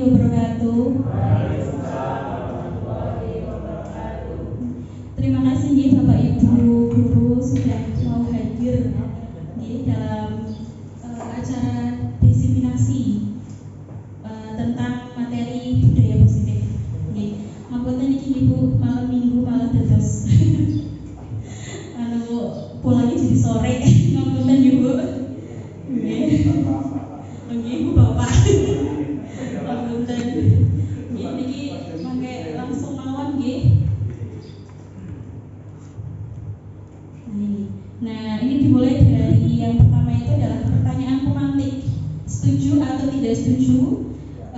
wabarakatuh. Terima kasih nih Bapak Ibu guru sudah mau hadir nih dalam acara diseminasi tentang materi budaya positif. Nggih, ngapunten iki Ibu malam Minggu malah dados pulangnya jadi sore. Ngapunten Ibu. Nggih, Bu Bapak. Ngapunten. Niki mangke langsung mawon nggih. Nah, ini dimulai dari yang pertama itu adalah pertanyaan pemantik. Setuju atau tidak setuju?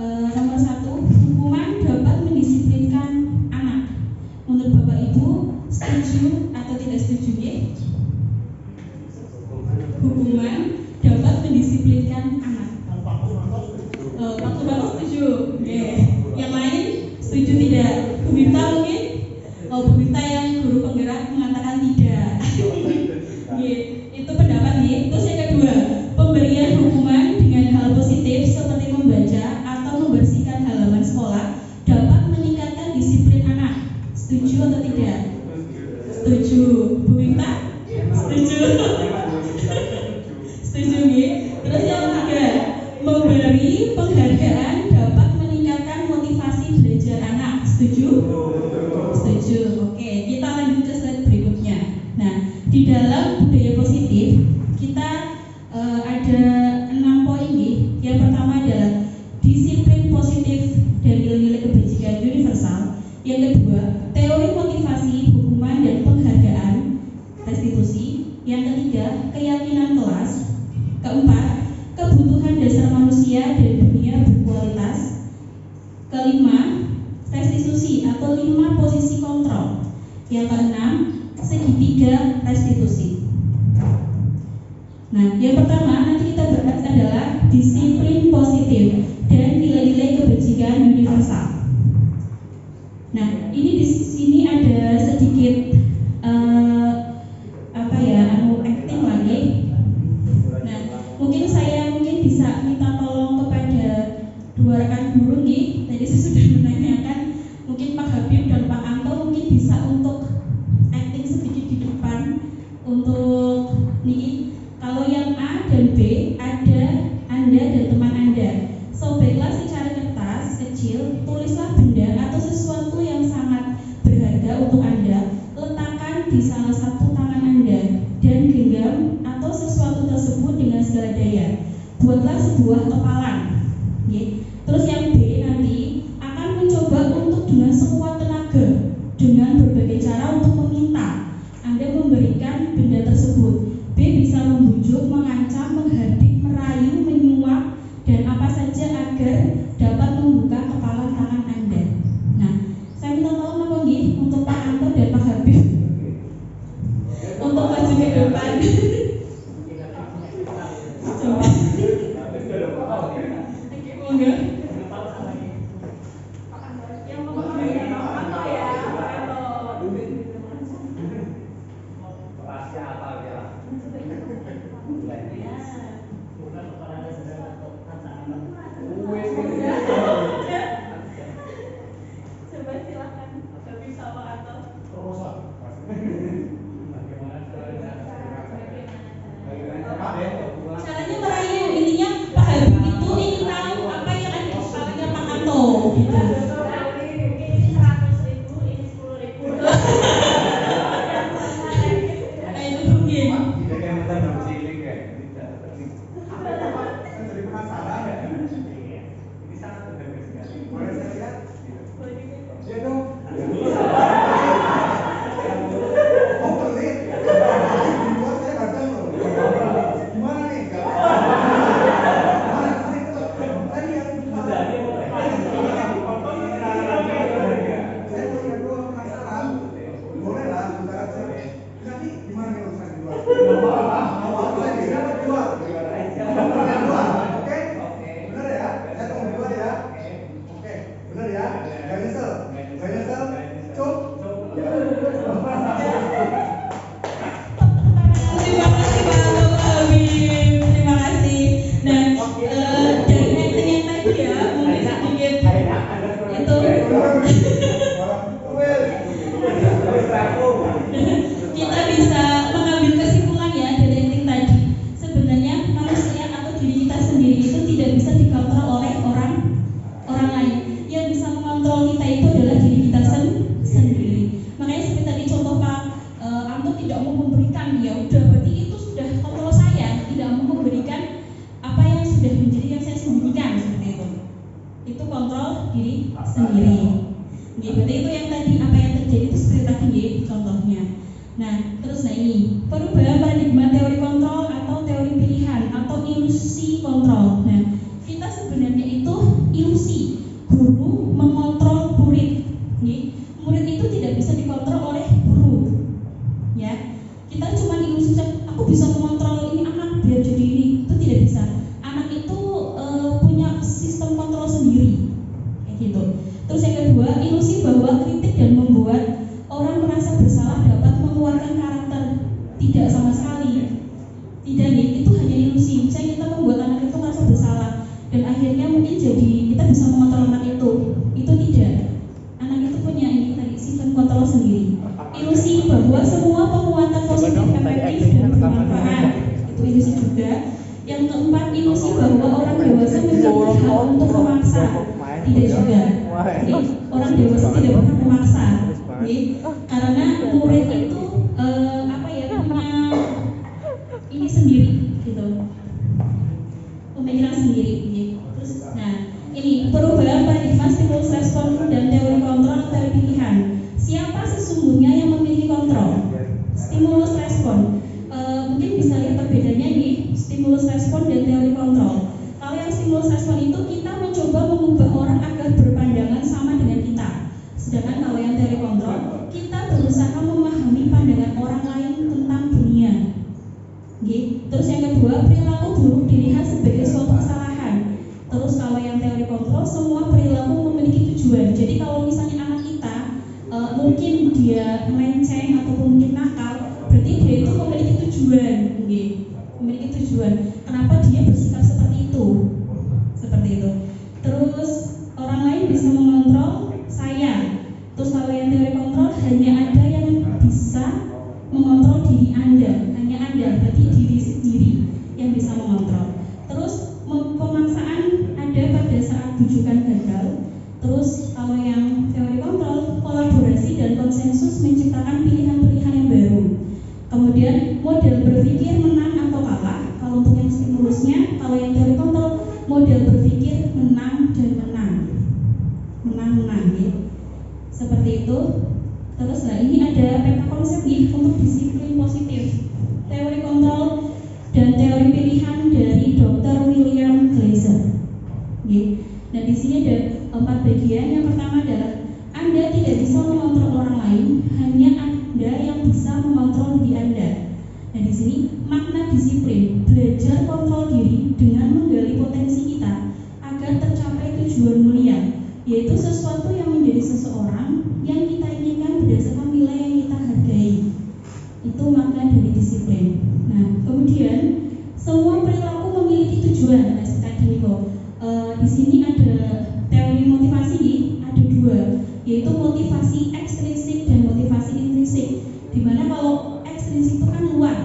Nomor 1, hukuman dapat mendisiplinkan anak. Menurut Bapak Ibu, setuju atau tidak setuju ya? Hukuman dapat mendisiplinkan anak. Waktu Bapak setuju? Yeah. Yang lain setuju tidak? Bu Bita mungkin? Bu Bita yang guru penggerak mengatakan tidak. Itu pendapat nih. Terus yang kedua, pemberian hukuman dengan hal positif seperti membaca atau membersihkan halaman sekolah dapat meningkatkan disiplin anak. Setuju atau tidak? Setuju. Bu Winta? Setuju. Setuju nih. Terus yang ketiga, memberi penghargaan dapat meningkatkan motivasi belajar anak. Setuju? Setuju. Oke, kita lanjut ke slide berikutnya. Nah, di dalam budaya positif kita ada 6 poin nih. Yang pertama adalah disiplin positif dan nilai-nilai kebajikan universal. Yang kedua, teori motivasi, hukuman dan penghargaan, restitusi. Yang ketiga, keyakinan kelas. Keempat, kebutuhan dasar manusia dan dunia berkualitas. Kelima, restitusi atau 5 posisi kontrol. Yang keenam, segitiga restitusi. Nah, yang pertama nanti kita bahas adalah disiplin positif dan nilai-nilai kebajikan universal. Nah, ini di sini ada sedikit acting lagi. Nah, mungkin saya bisa minta tolong kepada dua rekan guru nih. Tadi saya sudah menanyakan, mungkin Pak Habib dan Pak Anto mungkin bisa untuk acting sedikit di depan untuk nih. Kalau yang A dan B ada Anda dan teman Anda. Sobeklah secari kertas kecil, tulislah benda atau sesuatu yang sangat berharga untuk Anda, letakkan di salah satu tangan Anda dan genggam atau sesuatu tersebut dengan segala daya. Buatlah sebuah kepalan. Terus yang B nanti akan mencoba untuk dengan sekuat tenaga dengan berbagai cara untuk meminta Anda memberikan benda tersebut. B bisa membujuk, mengancam, menghardik, merayu, menyuap, dan apa saja agar dapat membuka kepala tangan Anda. Nah, saya minta tolong apa nih untuk Pak Anto dan Pak Habib untuk maju ke depan. Coba. Oke, yang Pak Anto ya, Pak Anto. tidak mau memberikan, ya udah berarti itu sudah kontrol saya, tidak mau memberikan apa yang sudah menjadi yang saya sembunyikan, seperti itu. Itu kontrol diri sendiri. Berarti itu yang tadi apa yang terjadi itu seperti tadi contohnya. Nah, terus ini perubahan paradigma teori kontrol atau teori pilihan atau ilusi kontrol. Nah, kita sebenarnya itu ilusi. Guru mengontrol murid. Murid itu tidak bisa dikontrol oleh guru. Ya, kita cuma ilusi, aku bisa mengontrol ini anak biar jadi ini. Itu tidak bisa. Anak itu punya sistem kontrol sendiri, kayak gitu. Terus yang kedua, ilusi bahwa kritik dan membuat orang merasa bersalah dapat mengeluarkan karakter. Tidak sama sekali. Tidak nih, itu hanya ilusi. Misalnya kita membuat anak itu merasa bersalah dan akhirnya mungkin jadi kita bisa mengontrol anak itu. Itu tidak. Anak itu punya ini tadi sistem kontrol sendiri. Ilusi bahwa semua penguatan positif efektif dan bermanfaat. Itu ilusi juga. Yang keempat, ilusi bahwa orang dewasa memiliki hak untuk memaksa. Tidak juga. Orang dewasa tidak pernah memaksa. Karena murid itu punya ini sendiri, gitu. Pemikiran sendiri. Terus, nah, ini perubahan paradigma stimulus respon dan teori kontrol teori pilihan. Siapa sesungguhnya yang memiliki kontrol? Stimulus respon. Mungkin bisa lihat perbedaannya nih, stimulus respon dan teori kontrol. Kalau yang stimulus respon itu kita mencoba mengubah orang agar berpandangan sama dengan kita. Sedangkan kalau yang teori kontrol, kita berusaha memahami pandangan orang lain tentang dunia. Terus yang kedua, perilaku buruk dilihat sebagai suatu kesalahan. Terus kalau yang teori kontrol, semua perilaku memiliki tujuan. Jadi kalau misalnya anak kita mungkin dia melenceng ataupun mungkin nakal, berarti dia itu memiliki tujuan, memiliki tujuan. Kenapa dia bersikap seperti itu? Seperti itu. Terus orang lain bisa mengontrol saya. Terus kalau yang teori kontrol, hanya ada yang bisa mengontrol diri Anda, hanya Anda, berarti diri sendiri yang bisa mengontrol. Terus pemaksaan ada pada saat bujukan gagal. Terus kalau yang teori kontrol, kolaborasi dan konsensus menciptakan pilihan-pilihan yang baru. Kemudian model berpikir menang atau kalah. Kalau untuk yang stimulusnya, kalau yang teori kontrol, model berpikir menang dan menang, menang-menang, ya. Seperti itu. Terus ini ada peta konsep untuk disiplin positif, teori kontrol dan teori pilihan dari Dr. William Glasser. Nah, di sini ada 4 bagian. Yang pertama adalah Anda tidak bisa mengontrol orang lain, hanya Anda yang bisa mengontrol diri Anda. Nah, di sini makna disiplin, belajar kontrol diri dengan menggali potensi kita agar tercapai tujuan mulia, yaitu sesuatu yang menjadi seseorang yang kita inginkan berdasarkan nilai yang kita hargai. Itu makna dari disiplin. Nah, kemudian semua perilaku memiliki tujuan. Nah, tadi nih kok di sini ada teori motivasi, ada 2, yaitu motivasi ekstrinsik dan motivasi intrinsik. Dimana kalau ekstrinsik itu kan luar,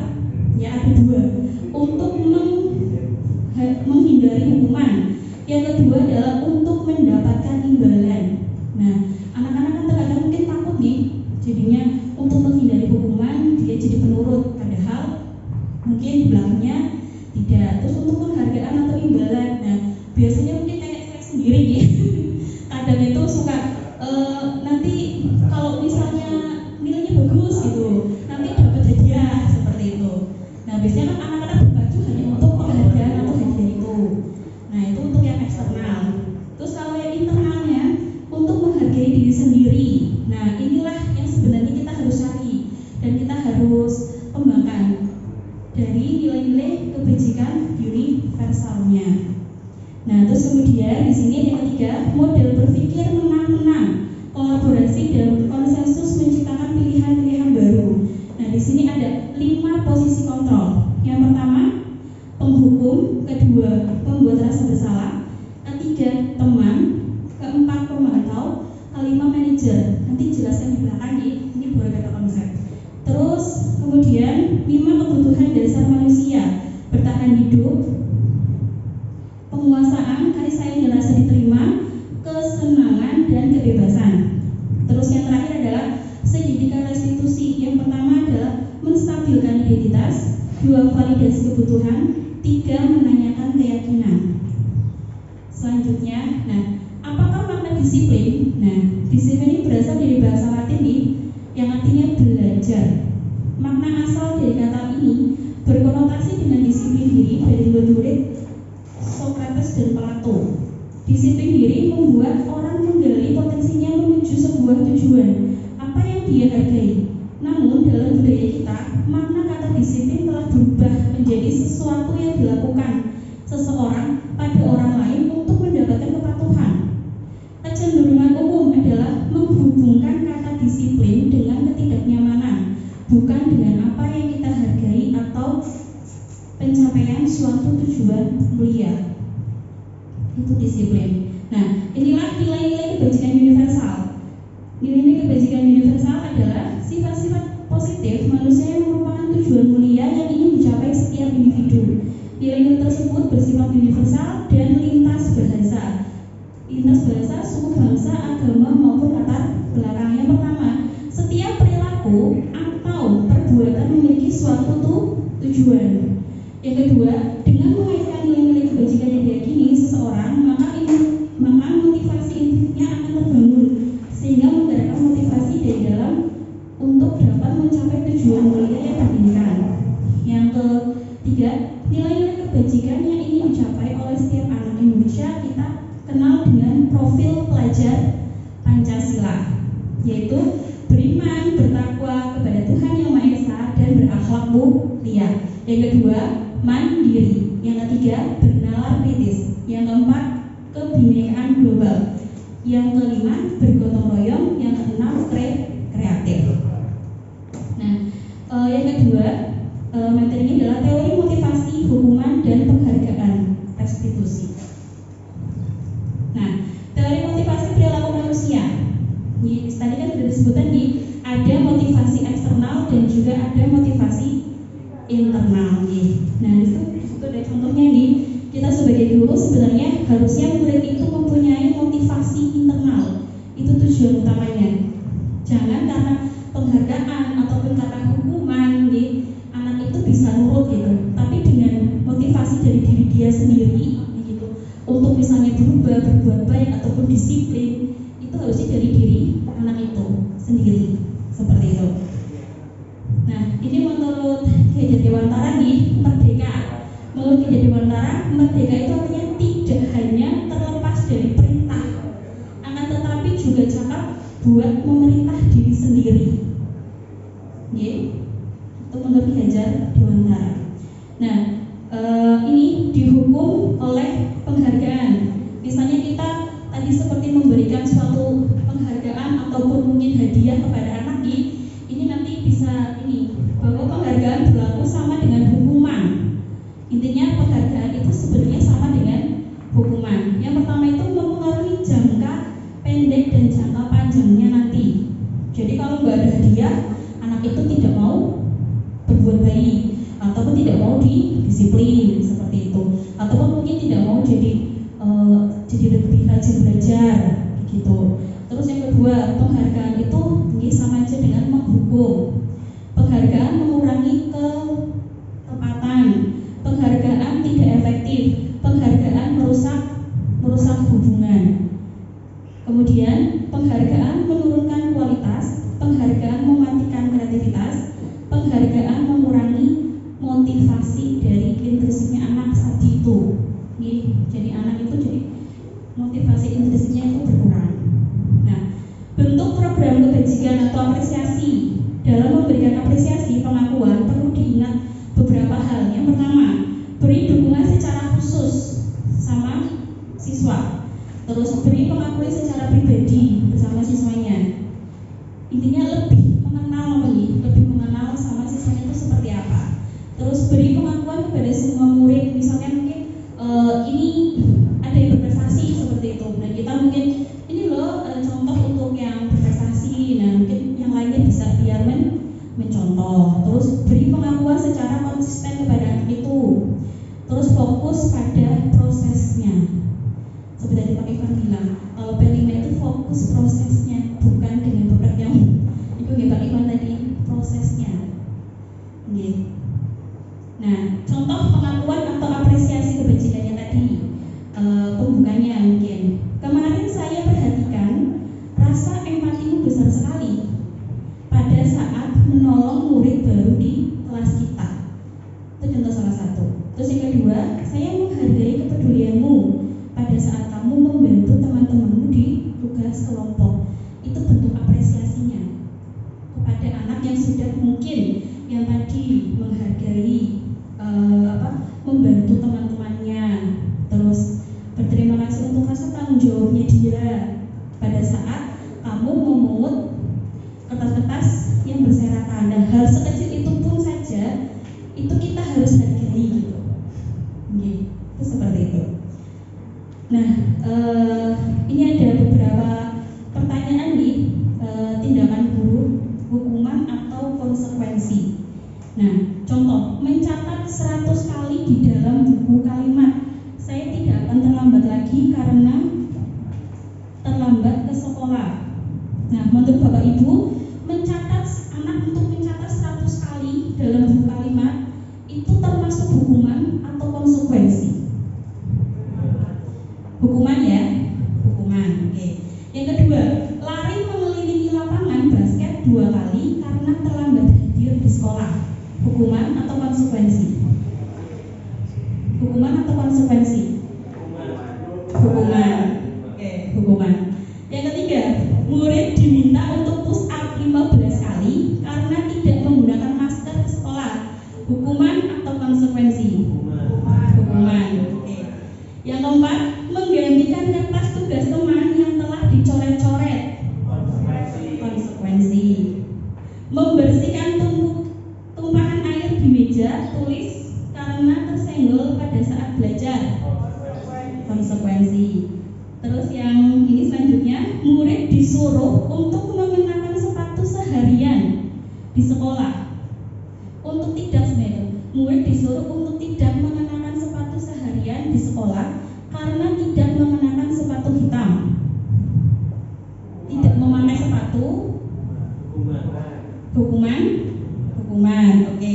ya ada 2, untuk menghindari hukuman. Yang kedua adalah untuk mendapatkan imbalan. Nah, anak-anak kan terkadang mungkin takut nih, jadinya untuk menghindari hukuman dia jadi penurut, padahal mungkin di belakangnya tidak. Terus untuk penghargaan atau imbalan, nah biasanya mungkin kayak saya sendiri gitu. Kadang itu suka nanti kalau misalnya nilainya bagus gitu, nanti dapat hadiah seperti itu. Nah, biasanya kan anak-anak berbaju hanya untuk penghargaan atau hadiah itu. Nah, itu untuk yang eksternal. Terus kalau yang internalnya untuk menghargai diri sendiri. Nah, inilah yang sebenarnya kita harus cari dan kita harus kembangkan dari nilai-nilai kebajikan universalnya. Nah, terus kemudian di sini yang ketiga, model berpikir menang-menang, kolaborasi dan konsensus menciptakan pilihan-pilihan baru. Nah, di sini ada 5 posisi kontrol. Yang pertama, penghukum, kedua, pembuat rasa bersalah, ketiga, teman, keempat, pemantau, kelima, manajer. Nanti jelaskan di belakang ini buat kata konsep. Terus kemudian 5 kebutuhan dasar manusia, bertahan hidup, penguasaan, kasih sayang dan rasa diterima, kesenangan dan kebebasan. Terus yang terakhir adalah segitiga restitusi. Yang pertama adalah menampilkan identitas, 2 validasi kebutuhan, 3 menanyakan keyakinan. Selanjutnya, apakah makna disiplin? Disiplin ini berasal dari bahasa Latin nih, yang artinya belajar. Makna asal dari kata ini berkonotasi dengan disiplin diri dari murid Socrates dan Plato. Disiplin diri membuat orang menggali potensinya menuju sebuah tujuan, apa yang dia hargai. Namun dalam budaya kita, makna kata disiplin telah berubah menjadi sesuatu yang dilakukan seseorang pada orang lain untuk mendapatkan kepatuhan. Kecenderungan umum adalah menghubungkan kata disiplin dengan ketidaknyamanan, bukan dengan apa yang kita hargai atau pencapaian suatu tujuan mulia. Itu disiplin. Inilah nilai-nilai kebajikan universal. Nilai-nilai kebajikan universal adalah sifat-sifat positif manusia yang merupakan tujuan mulia yang ingin dicapai setiap individu. Nilai-nilai tersebut bersifat universal dan lintas bahasa. Lintas bahasa, suku, bangsa, agama maupun latar belakang. Yang pertama, setiap perilaku atau perbuatan memiliki suatu tujuan. Yang kedua, dengan mengaitkan nilai-nilai kebajikan yang diyakini seseorang, maka motivasi intinya akan terbangun sehingga menggerakkan motivasi dari dalam untuk dapat mencapai tujuan mulia yang diinginkan. Yang ketiga, nilai-nilai kebajikan yang ingin dicapai oleh setiap anak Indonesia kita kenal dengan profil pelajar Pancasila, yaitu beriman, bertakwa kepada Tuhan Yang Maha Esa dan berakhlak mulia. Yang kedua, mandiri. Yang ketiga, bernalar kritis. Yang keempat, kebinekaan global. Yang kelima, bergotong royong. Yang keenam, kreatif. Yang kedua, materinya adalah teori motivasi, hukuman, dan penghargaan restitusi. Teori motivasi perilaku manusia. Tadi kan sudah disebutkan ada motivasi eksternal dan juga ada motivasi internal. Disitu ada contohnya kita sebagai guru sebenarnya harusnya murid itu mempunyai motivasi internal. Itu tujuan utamanya. Jangan karena penghargaan ataupun karena hukuman anak itu bisa nurut tapi dengan motivasi dari diri dia sendiri untuk misalnya berubah, berbuat baik ataupun disiplin, itu harusnya dari diri anak itu sendiri, seperti itu. Ini menurut Ki Hajar Dewantara merdeka. Menurut Ki Hajar Dewantara, merdeka itu artinya tidak hanya terlepas dari perintah, akan tetapi juga cakap buat memerintah diri sendiri. Itu menurut Ki Hajar Dewantara. Ini dihukum oleh penghargaan. Misalnya kita tadi seperti memberikan suatu penghargaan ataupun mungkin hadiah kepada anak ini nanti bisa bahwa penghargaan berlaku sama dengan hukuman. Intinya penghargaan itu sebenarnya sama dengan hukuman. Yang pertama itu mempengaruhi jangka pendek dan jangka panjangnya nanti. Jadi kalau nggak ada hadiah, anak itu tidak mau berbuat baik ataupun tidak mau disiplin seperti itu, ataupun mungkin tidak mau jadi lebih rajin belajar gitu. Terus yang kedua, penghargaan itu sama aja dengan menghukum. Penghargaan mengurangi ketepatan, penghargaan tidak efektif, penghargaan merusak hubungan. Kemudian penghargaan menurunkan kualitas, penghargaan mematikan kreativitas, penghargaan mengurangi motivasi dari intrinsiknya anak saat itu. Jadi anak itu jadi motivasi intrinsiknya itu berkurang. Bentuk program kebajikan atau apresiasi. Dalam memberikan apresiasi pengakuan perlu diingat beberapa hal. Yang pertama, beri dukungan secara khusus sama siswa. Terus beri pengakuan secara pribadi bersama siswanya. Intinya lebih mengenal sama siswanya itu seperti apa. Terus beri pengakuan kepada semua murid. Misalnya mungkin ini ada yang berprestasi seperti itu. Kita mungkin ini loh contoh untuk yang berprestasi. Mungkin yang lainnya bisa biar mencontoh. Terus beri pengakuan secara konsisten kepada anak itu. Terus fokus pada prosesnya. Seperti tadi Pak Ivan bilang, kalau P5 itu fokus prosesnya, bukan dengan beberapa yang itu Pak Ivan tadi prosesnya. contoh pengakuan atau apresiasi kebajikannya tadi, pembukanya mungkin. Kemarin saya perhatikan rasa empatimu besar sekali pada saat menolong murid baru di kelas kita. Itu contoh salah satu. Terus yang kedua, saya menghargai kepedulianmu pada saat kamu membantu teman-temanmu di tugas kelompok. Itu bentuk apresiasinya kepada anak yang sudah mungkin yang tadi menghargai membantu teman-temannya, terus berterima kasih untuk rasa tanggung jawabnya dia pada saat kamu memungut kertas-kertas yang berserakan. Dan hal sekecil itu pun saja itu kita harus hargai gitu. Itu seperti itu. Nah, ini ada beberapa pertanyaan nih, tindakan buruk, hukuman atau konsekuensi. Nah, contoh, mencatat 100 kali di dalam buku kalimat, saya tidak akan terlambat lagi karena terlambat ke sekolah. Nah, menurut Bapak Ibu, mencatat anak untuk mencatat 100 kali dalam buku kalimat itu termasuk hukuman atau konsekuensi? Hukuman ya, hukuman. Oke. Yang kedua, lari mengelilingi lapangan basket 2 kali karena terlambat hadir di sekolah. Hukuman atau konsekuensi? Hukuman atau konsekuensi? Hukuman. Oke, hukuman. Yang ketiga, murid diminta untuk push up 15 kali karena tidak menggunakan masker di sekolah. Hukuman atau konsekuensi? Hukuman. Oke. Yang keempat, menggantikan kertas tugas teman yang telah dicoret-coret. Konsekuensi. Membersihkan tumpahan air di meja tulis karena tersenggol pada saat belajar. Konsekuensi. Terus yang ini selanjutnya, murid disuruh untuk mengenakan sepatu seharian di sekolah. Untuk tidak sebenarnya, murid disuruh untuk tidak mengenakan sepatu seharian di sekolah karena tidak mengenakan sepatu hitam. Tidak memakai sepatu. Hukuman. Oke.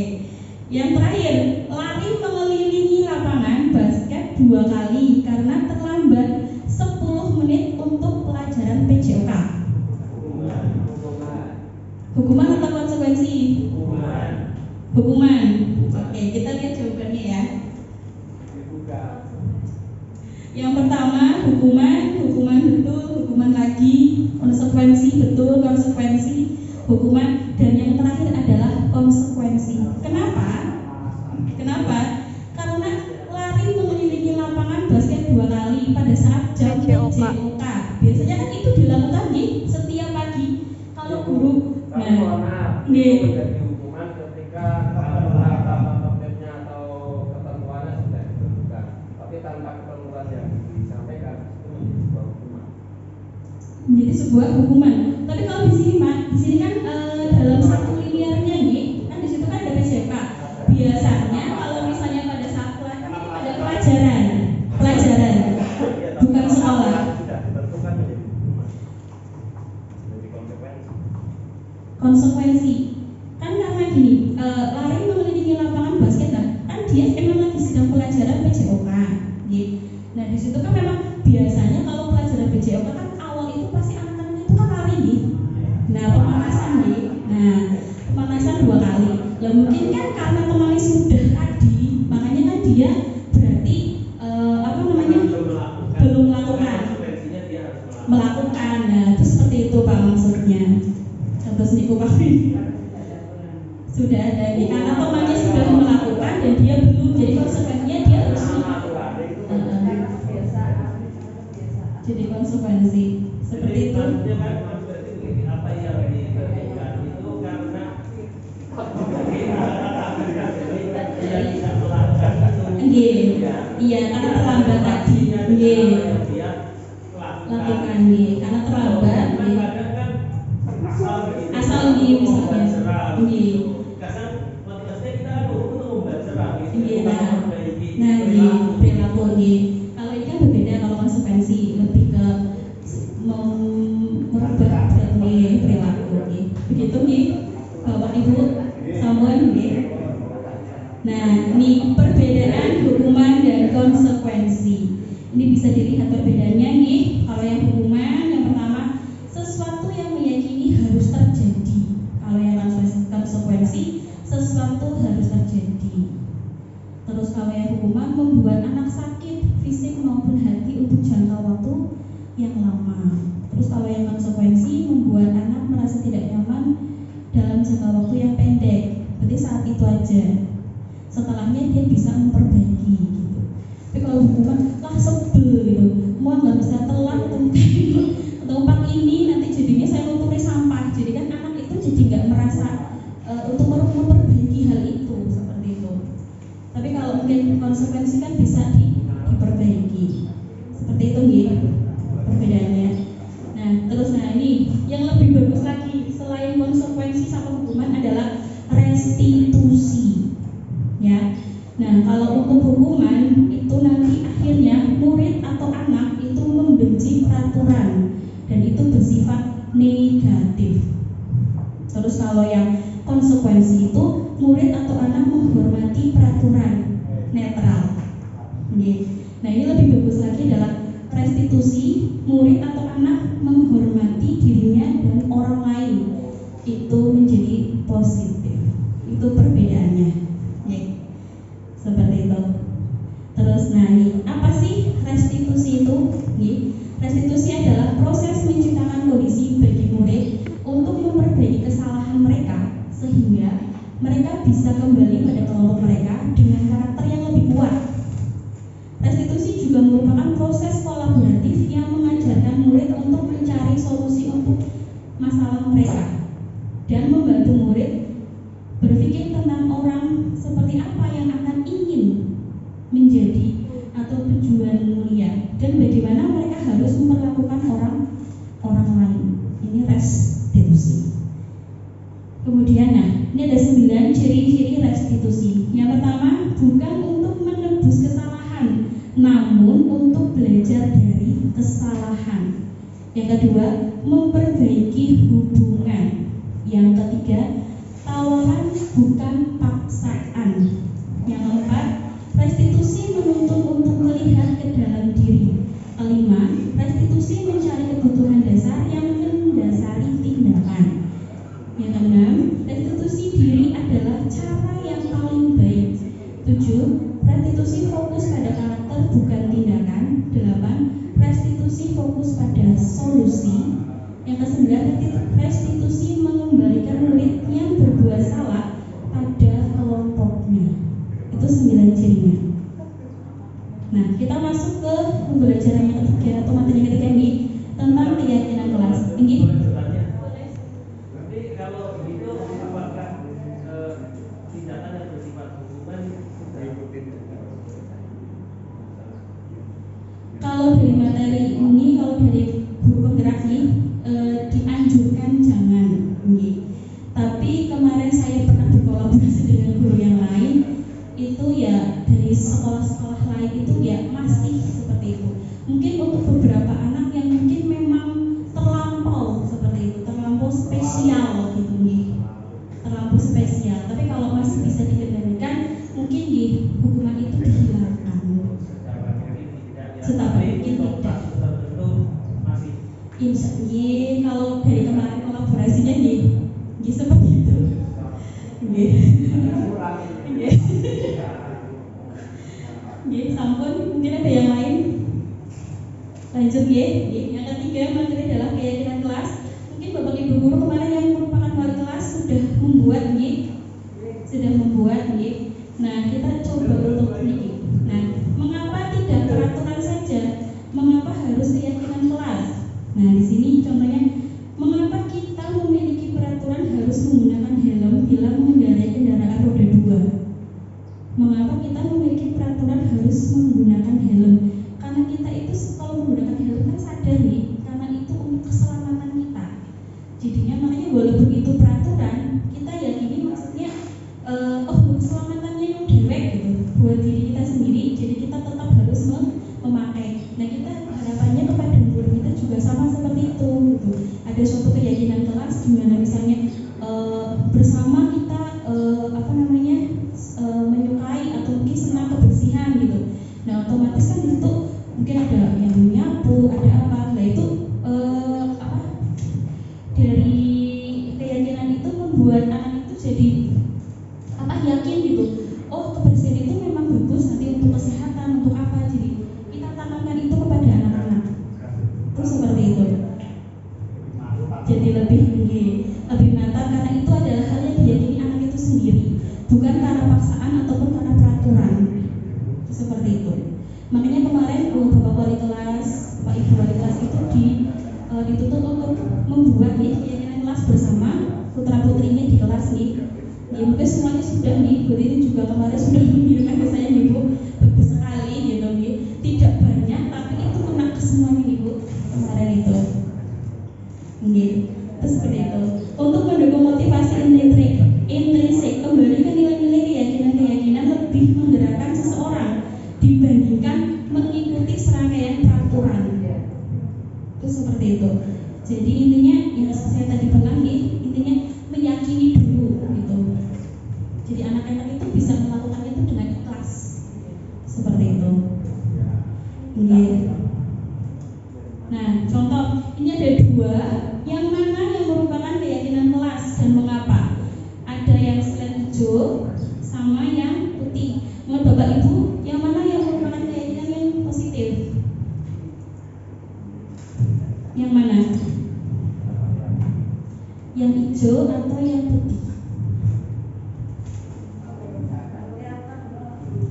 Yang terakhir, lari mengelilingi lapangan basket 2 kali karena terlambat 10 menit untuk pelajaran PJOK. Hukuman atau konsekuensi? Hukuman. Oke, kita lihat jawabannya ya. Yang pertama, hukuman betul, hukuman lagi, konsekuensi betul, konsekuensi, hukuman, dan yang terakhir adalah konsekuensi. Kenapa? Karena lari mengelilingi lapangan basket 2 kali pada saat jam PJOK. Biasanya kan itu dilakukan di setiap pagi. Kalau guru, menjadi hukuman ketika tertibnya atau ketentuannya sudah ditentukan, tapi tanpa ketentuan yang disampaikan itu menjadi sebuah hukuman. Menjadi sebuah hukuman. Tapi kalau di sini Pak, di sini kan dalam satu linearnya nih, kan di situ kan ada PJK. Biasanya kalau misalnya pada saat pada pelajaran, bukan sekolah. Sudah ditentukan menjadi hukuman. Menjadi konsekuensi. Kan karena gini, lari mengelilingi lapangan basket kan dia emang lagi sedang pelajaran PJOK. Gitu. Nah di situ kan memang biasanya kalau pelajaran PJOK kan awal itu pasti anak-anak itu kan lari gitu. Nah pemanasan gitu. Nah pemanasan 2 kali. Ya mungkin kan karena temannya sudah tadi, makanya kan dia berarti belum melakukan. Nah itu seperti itu Pak maksudnya. Terus niku Pak sudah ada ini karena temannya sudah melakukan dan dia belum, jadi konsekuensinya dia harus jadi konsekuensi seperti itu. Apa yang diberikan itu karena iya karena terlambat tadi lakukan karena terlambat asal misalnya perilaku kalau ini kan berbeda. Kalau konsekuensi lebih ke merubah perilaku begitu nih Bapak Ibu Samuel Nah, ini perbedaan hukuman dan konsekuensi. Ini bisa dilihat perbedaannya nih. Kalau yang hukuman, yang pertama, sesuatu yang meyakini harus terjadi. Kalau yang konsekuensi, sesuatu harus terjadi. Terus kalau yang hukuman, membuat anak sakit fisik maupun hati untuk jangka waktu yang lama. Terus kalau yang konsekuensi, membuat anak merasa tidak nyaman dalam jangka waktu yang pendek. Berarti saat itu aja. Setelahnya dia bisa memperbaiki gitu. Tapi kalau hukuman lah sebel gitu, mau nggak bisa telat tempat ini nanti jadinya saya nuturi sampah. Jadi kan anak itu jadi nggak merasa untuk memperbaiki hal itu seperti itu. Tapi kalau mungkin konsekuensi kan bisa diperbaiki. Seperti itu gitu perbedaannya. Nah terus ini yang lebih bagus lagi selain konsekuensi sama hukuman adalah restitusi. Ya, nah kalau untuk hukuman itu nanti akhirnya murid atau anak itu membenci peraturan dan itu bersifat negatif. Terus kalau yang konsekuensi itu murid atau anak menghormati peraturan, netral. Nah ini lebih bagus lagi adalah restitusi, murid atau anak menghormati dirinya dan orang lain, itu menjadi positif. Itu perbedaannya. Seperti itu. Terus ini apa sih restitusi itu? Restitusi adalah proses menciptakan kondisi bagi murid untuk memperbaiki kesalahan mereka sehingga mereka bisa kembali pada kelompok mereka dengan karakter yang lebih kuat. Restitusi juga merupakan proses kolaboratif yang mengajarkan murid untuk mencari solusi untuk masalah mereka dan membantu murid berpikir tentang orang seperti apa yang akan ingin menjadi atau tujuan mulia dan bagaimana mereka harus memperlakukan orang lain. Ini restitusi. Kemudian ini ada 9 ciri-ciri restitusi. Yang pertama, bukan untuk menebus kesalahan, namun untuk belajar dari kesalahan. Yang kedua, memperbaiki hubungan. Yang ketiga, tawaran bukan paksaan. Yang keempat, restitusi menuntut untuk melihat ke dalam diri. Kelima, restitusi mencari kebutuhan dasar yang mendasari tindakan. Yang keenam, restitusi diri adalah cara yang paling baik. 7. Restitusi fokus pada karakter bukan tindakan. 8. Restitusi fokus pada solusi. Yang ke-9, restitusi mengembalikan murid yang berbuat salah pada kelompoknya. Itu 9 cirinya. Nah, kita masuk ke pembelajaran yang ketiga atau materi yang ketiga ini tentang keyakinan kelas. Ini berarti kalau begitu apakah tindakan yang bersifat hukuman diikutin? Kalau dari materi ini, kalau dari guru penggerak nih dianjurkan jangan. Tapi kemarin saya pernah berkolaborasi dengan guru yang lain, itu ya dari sekolah-sekolah lain itu ya masih seperti itu. Mungkin untuk beberapa anak yang mungkin memang terlampau seperti itu, terlampau spesial gitu nih, terlampau spesial. Tapi kalau masih bisa dikendalikan, mungkin hukuman itu dihilangkan. Setakat mungkin tidak. Insya Allah kalau dari kemarin kolaborasinya seperti itu. Sampun, mungkin ada yang lain. Lanjut yang ketiga materi adalah keyakinan kelas. Mungkin Bapak Ibu guru kemarin yang merupakan wali kelas sudah membuat Nah, kita coba untuk ini. Nah, mengapa tidak peraturan saja? Mengapa harus keyakinan kelas? Nah, di sini contohnya, mengapa kita memiliki peraturan harus menggunakan helm bila mengendarai kendaraan roda 2? Mengapa kita memiliki peraturan harus menggunakan helm? Karena kita itu kalau menggunakan helm kan sadar karena itu untuk keselamatan kita. Jadinya makanya walaupun itu peraturan, kita yakini maksudnya keselamatannya yang dewek gitu buat diri kita sendiri. Jadi kita tetap harus memakai. Nah, kita harapannya kepada guru kita juga sama seperti itu gitu. Ada suatu keyakinan kelas di mana misalnya bersama kita menyukai otomatis kan itu mungkin ada yang nyapu, ada apa. Nah itu dari keyakinan itu membuat anak itu jadi yakin gitu. Oh, kebersihan itu memang bagus nanti untuk kesehatan, untuk apa. Jadi kita tanamkan itu kepada anak-anak. Itu seperti itu. Jadi lebih mantap karena itu adalah hal yang diyakini anak itu sendiri, bukan karena paksaan ataupun karena peraturan. Seperti itu. Makanya kemarin Bapak Wali kelas, Pak Ibu Wali kelas itu dituntut untuk membuat keyakinan kelas bersama putra putrinya di kelas nih. Ya mungkin semuanya sudah nih, Bu Riri juga kemarin sudah mengirimkan ke saya nih Bu, bagus sekali gitu nih. Tidak banyak tapi itu kena ke semuanya nih Bu kemarin itu. Terus seperti itu. Untuk mendukung motivasi intrinsik, kembali ke nilai-nilai keyakinan lebih menggerakkan seseorang dibandingkan mengikuti serangkaian peraturan. Itu seperti itu. Jadi intinya yang saya tadi bilang intinya meyakini dulu gitu. Jadi anak-anak itu bisa melakukan itu dengan ikhlas. Seperti itu. Nah, contoh ini ada 2, yang mana yang merupakan keyakinan kelas dan mengapa? Ada yang selain hijau sama yang putih. Menurut Bapak Ibu, yang mana yang merupakan keyakinan yang positif? Yang mana? Yang hijau atau yang putih?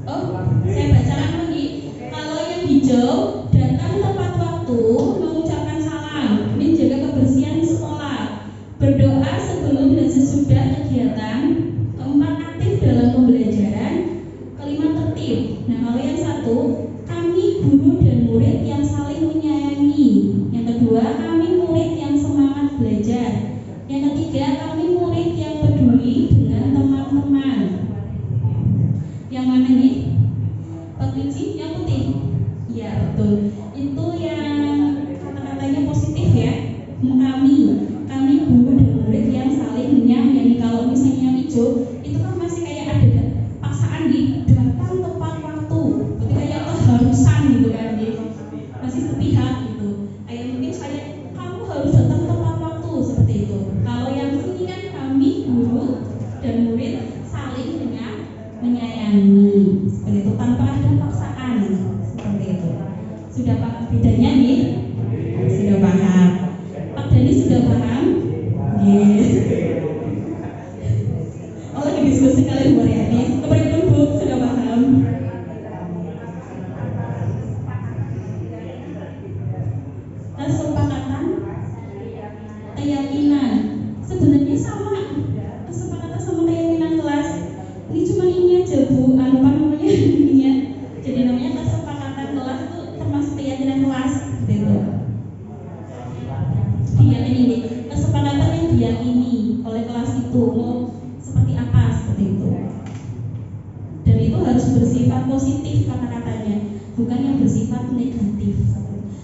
Oh, saya bacakan lagi. Kalau yang hijau, datang tepat waktu, mengucapkan salam, menjaga kebersihan sekolah, berdoa sebelum dan sesudah kegiatan, keempat aktif dalam pembelajaran, kelima tertib. Nah, kalau yang satu, kami guru dan murid yang saling menyayangi. Yang kedua, kami murid yang semangat belajar. Yang ketiga, kami murid yang peduli dengan teman-teman. Yang mana nih? Pak Rinci, yang putih? Ya, betul. Itu yang kata-katanya positif ya. Kami guru dan murid yang saling menyayangi. Kalau misalnya yang hijau, itu kan masih kayak ada paksaan datang tepat waktu. Berarti kayak keharusan gitu kan masih sepihak gitu. Kayak mungkin kamu harus datang tepat waktu seperti itu. Kalau yang sini kan kami guru dan murid saling menyayangi. Seperti itu tanpa ada paksaan. Seperti itu. Sudah paham bedanya nih? Sudah paham. Pak Dani sudah paham? Oh, lagi diskusi kalian Bu Riani. Kemudian Bu sudah paham? Kesepakatan keyakinan sebenarnya sama. Kesepakatan sama keyakinan kelas. Ini cuma ini aja Bu, apa namanya ininya. Jadi namanya kesepakatan kelas itu termasuk keyakinan kelas gitu. Diyakini kesepakatan yang diyakini oleh kelas itu mau seperti apa seperti itu. Dan itu harus bersifat positif kata-katanya, bukan yang bersifat negatif.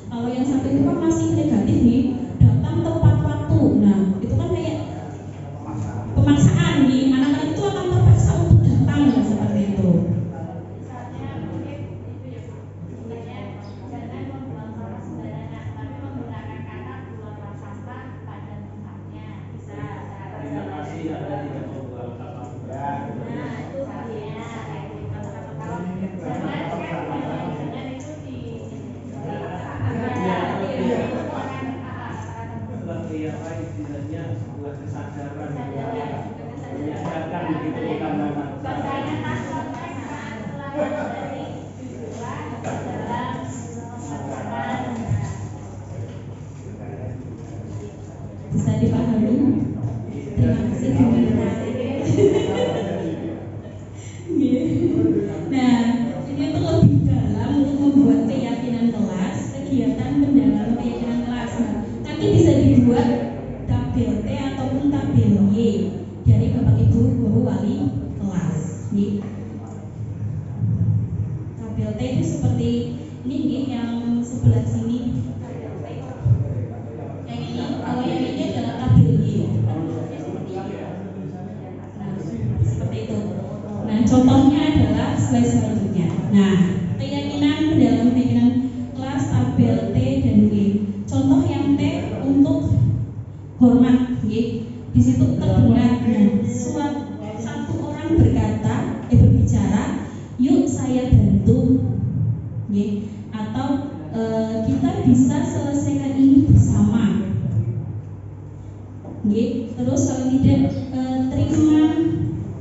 Kalau yang satu itu kan masih negatif nih, datang tepat waktu. Nah, itu kan kayak pemaksaan nih, anak-anak itu akan terpaksa untuk datang seperti itu. Misalnya mungkin itu ya Bu, misalnya jangan membuang sampah sembarangan, tapi menggunakan kata buanglah sampah pada tempatnya. Bisa Terima kasih ada tidak membuang sampah sembarangan. Nah, itu artinya kayak gitu. Kalau jangan itu di seperti apa istilahnya sebuah kesadaran menyadarkan begitu bukan percayakan pelaksanaan selalu dari tujuan dalam pelaksanaan. Bisa dipahami? Terima kasih Bu. Nah, ini tuh lebih dalam untuk membuat keyakinan kelas, kegiatan pendalaman keyakinan kelas. Nah, nanti bisa dibuat tabel T ataupun tabel Y dari Bapak Ibu guru wali kelas. Tabel T itu seperti ini yang sebelah sini. Yang ini, kalau yang ini adalah tabel Y. Nah, seperti itu. Nah, contohnya adalah slide selanjutnya. Nah, keyakinan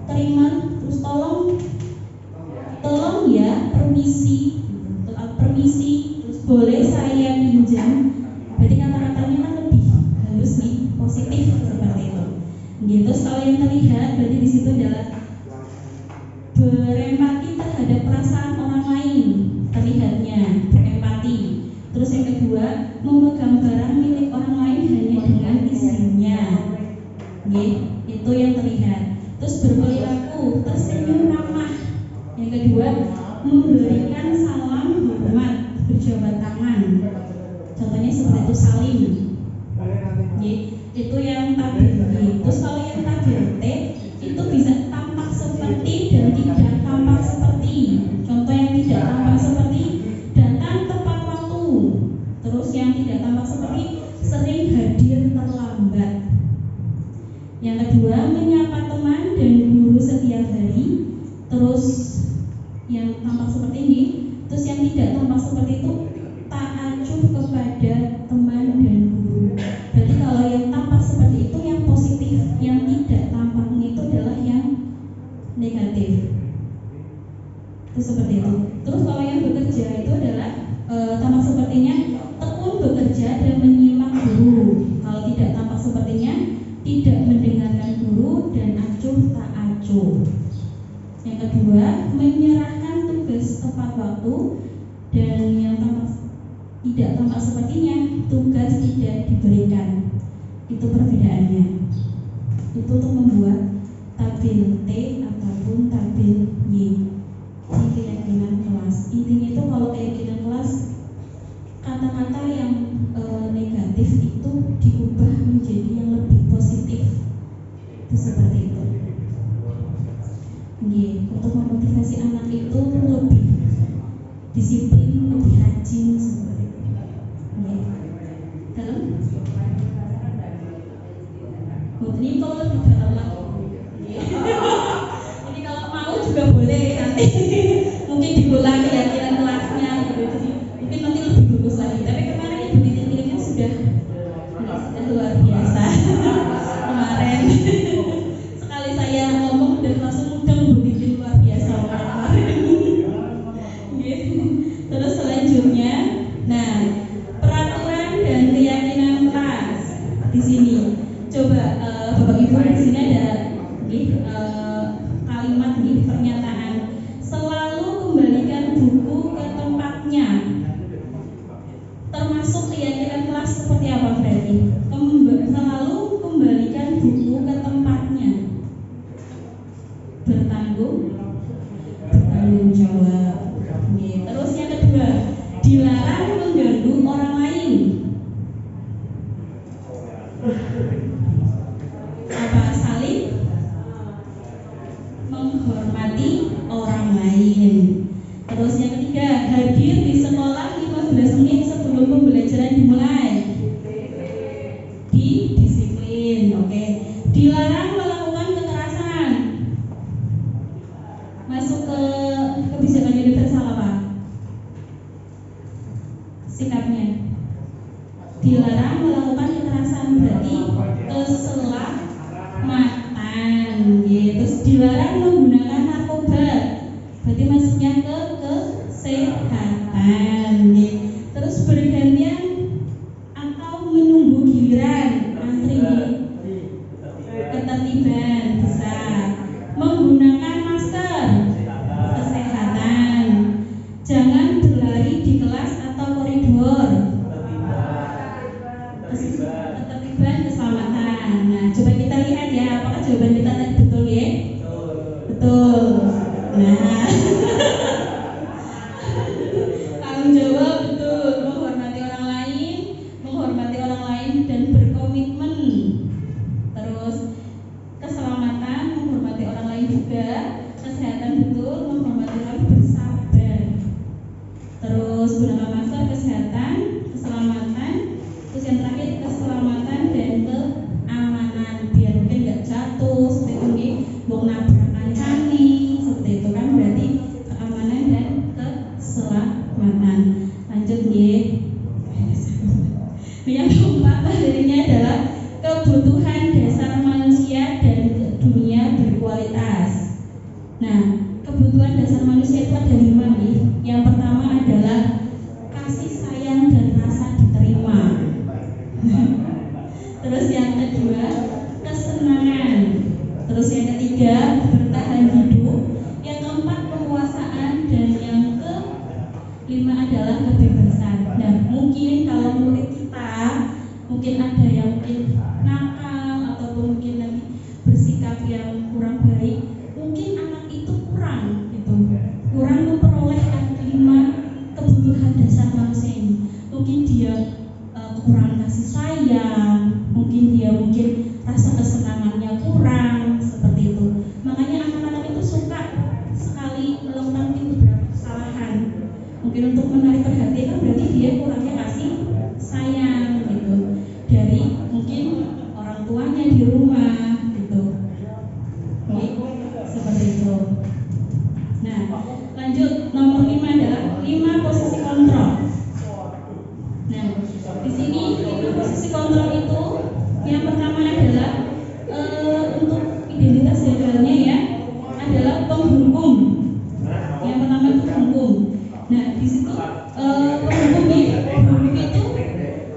terima, terus tolong ya, permisi, terus boleh saya pinjam. Berarti kata-katanya kan lebih halus nih, positif seperti itu. Gitu. Kalau yang terlihat berarti di situ adalah berempati terhadap perasaan orang lain, terlihatnya berempati. Terus yang kedua, memegang barang milik orang lain hanya dengan izinnya. Itu yang terlihat. Terus berperilaku tersenyum ramah. Yang kedua, memberikan salam hormat, berjabat tangan. Contohnya seperti itu, salim. Itu yang tabir. Terus kalau yang tabir T itu bisa tampak seperti dan tidak tampak seperti. Contoh yang tidak tampak seperti, datang tepat waktu. Terus yang tidak tampak seperti, sering hadir terlambat. Yang kedua, menyapa teman dan guru setiap hari. Terus yang tampak seperti ini. Terus yang tidak tampak seperti itu, tak acuh kepada teman dan guru. Berarti kalau yang tampak seperti itu yang positif, yang tidak tampaknya itu adalah yang negatif. Itu seperti itu. Terus kalau yang bekerja itu adalah tampak sepertinya tekun bekerja dan menyimak guru. Kalau tidak tampak sepertinya tidak mendengarkan guru dan acuh tak acuh. Yang kedua, menyerahkan tugas tepat waktu. Dan yang tidak tampak sepertinya tugas tidak diberikan. Itu perbedaannya. Itu untuk membuat tabel T ataupun tabel Y di keyakinan kelas. Intinya itu kalau keyakinan kelas, kata-kata yang negatif itu diubah menjadi yang lebih positif. Itu seperti itu. Untuk memotivasi anak itu lebih disiplin, lebih rajin seperti itu. Dalam? Ini kalau lebih dalam lagi. Ini kalau mau juga boleh nanti. Mungkin diulang keyakinan kelasnya gitu. Jadi mungkin nanti lebih bagus lagi. Tapi kemarin Ibu Titin ini kan sudah luar biasa. Kemarin sekali saya ngomong dan langsung mudeng Bu Titin, luar biasa kemarin. Terus selanjutnya, nah, peraturan dan keyakinan kelas di sini. Coba Bapak Ibu di sini ada kalimat pernyataan. Selalu kembalikan buku ke tempatnya. Termasuk keyakinan kelas seperti apa Freddy? Selalu kembalikan buku ke tempatnya. Bertanggung jawab. Terus yang kedua, dilarang mengganggu orang lain. Apa? Saling menghormati orang lain. Terus yang ketiga, hadir di sekolah 15 menit sebelum pembelajaran dimulai. Disiplin, oke. Dilarang melakukan kekerasan. Masuk ke kebijakan universal apa? Sikapnya dilarang melakukan kekerasan, berarti keselamatan. Terus dilarang menggunakan narkoba, berarti masuknya ke kesehatan. Terus bergantian atau menunggu giliran, antri, ketertiban bisa. Menggunakan masker, kesehatan. Jangan berlari di kelas atau koridor, ketertiban, keselamatan. Nah, coba kita lihat ya, apakah jawaban kita tadi betul ya? Betul. Nah, tanggung jawab betul, menghormati orang lain dan berkomitmen. Terus keselamatan, menghormati orang lain juga. Kesehatan betul, menghormati orang lain, bersabar. Terus gunakan masker, kesehatan, keselamatan. Terus yang terakhir keselamatan dan keamanan, biar mungkin nggak jatuh seperti itu, buang nabrakan kami seperti itu kan, berarti keamanan dan keselamatan. Lanjut nih. Yang keempat materinya adalah kebutuhan dasar manusia dan dunia berkualitas. berkualitas. Nah, kebutuhan dasar manusia itu ada 5 nih. Yang pertama adalah kasih sayang dan rasa diterima. Terus yang kedua, kesenangan. Terus yang ketiga, bertahan hidup. Yang keempat, penguasaan. Dan yang kelima adalah kebebasan. Nah, mungkin kalau murid kita mungkin ada yang mungkin nakal ataupun mungkin nanti bersikap yang kurang baik, mungkin anak itu kurang gitu, kurang memperoleh 5 kebutuhan dasar manusia ini. Mungkin dia kurang kasih sayang, mungkin dia rasa kesenangannya kurang, seperti itu. Makanya anak-anak itu suka sekali melakukan beberapa kesalahan. Mungkin untuk menarik perhatian kan berarti dia kurangnya kasih sayang gitu dari mungkin orang tuanya di rumah gitu. Oke, seperti itu. Nah, lanjut nomor 5 adalah 5 posisi kontrol. Nah, di sini 5 posisi kontrol itu yang pertama adalah untuk identitas gagalnya ya adalah penghukum. Yang pertama itu penghukum. Nah, di situ penghukum itu